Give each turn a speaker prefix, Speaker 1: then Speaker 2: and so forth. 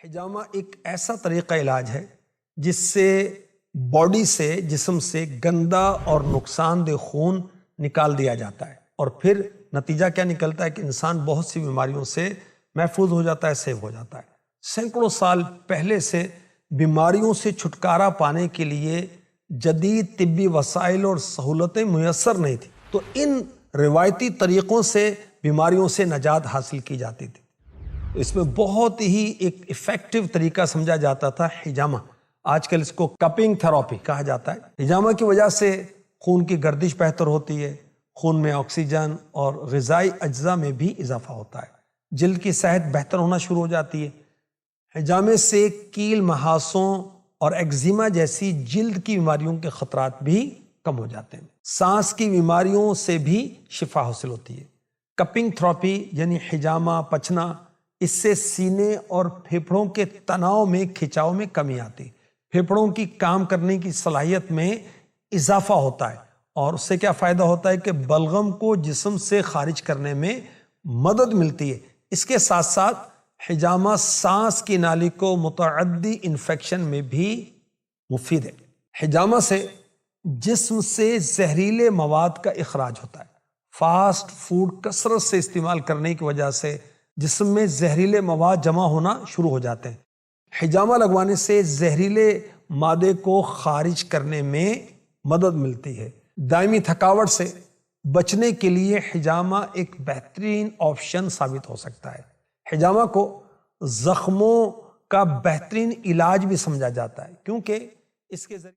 Speaker 1: حجامہ ایک ایسا طریقہ علاج ہے جس سے باڈی سے جسم سے گندا اور نقصان دہ خون نکال دیا جاتا ہے، اور پھر نتیجہ کیا نکلتا ہے کہ انسان بہت سی بیماریوں سے محفوظ ہو جاتا ہے، سیو ہو جاتا ہے۔ سینکڑوں سال پہلے سے بیماریوں سے چھٹکارا پانے کے لیے جدید طبی وسائل اور سہولتیں میسر نہیں تھیں، تو ان روایتی طریقوں سے بیماریوں سے نجات حاصل کی جاتی تھی۔ اس میں بہت ہی ایک ایفیکٹو طریقہ سمجھا جاتا تھا حجامہ۔ آج کل اس کو کپنگ تھراپی کہا جاتا ہے۔ حجامہ کی وجہ سے خون کی گردش بہتر ہوتی ہے، خون میں آکسیجن اور غذائی اجزاء میں بھی اضافہ ہوتا ہے، جلد کی صحت بہتر ہونا شروع ہو جاتی ہے۔ حجامے سے کیل، محاسوں اور ایگزیما جیسی جلد کی بیماریوں کے خطرات بھی کم ہو جاتے ہیں۔ سانس کی بیماریوں سے بھی شفا حاصل ہوتی ہے۔ کپنگ تھراپی یعنی حجامہ پچنا، اس سے سینے اور پھیپھڑوں کے تناؤ میں کھچاؤ میں کمی آتی ہے، پھیپھڑوں کی کام کرنے کی صلاحیت میں اضافہ ہوتا ہے، اور اس سے کیا فائدہ ہوتا ہے کہ بلغم کو جسم سے خارج کرنے میں مدد ملتی ہے۔ اس کے ساتھ ساتھ حجامہ سانس کی نالی کو متعدی انفیکشن میں بھی مفید ہے۔ حجامہ سے جسم سے زہریلے مواد کا اخراج ہوتا ہے۔ فاسٹ فوڈ کثرت سے استعمال کرنے کی وجہ سے جسم میں زہریلے مواد جمع ہونا شروع ہو جاتے ہیں۔ حجامہ لگوانے سے زہریلے مادے کو خارج کرنے میں مدد ملتی ہے۔ دائمی تھکاوٹ سے بچنے کے لیے حجامہ ایک بہترین آپشن ثابت ہو سکتا ہے۔ حجامہ کو زخموں کا بہترین علاج بھی سمجھا جاتا ہے، کیونکہ اس کے ذریعے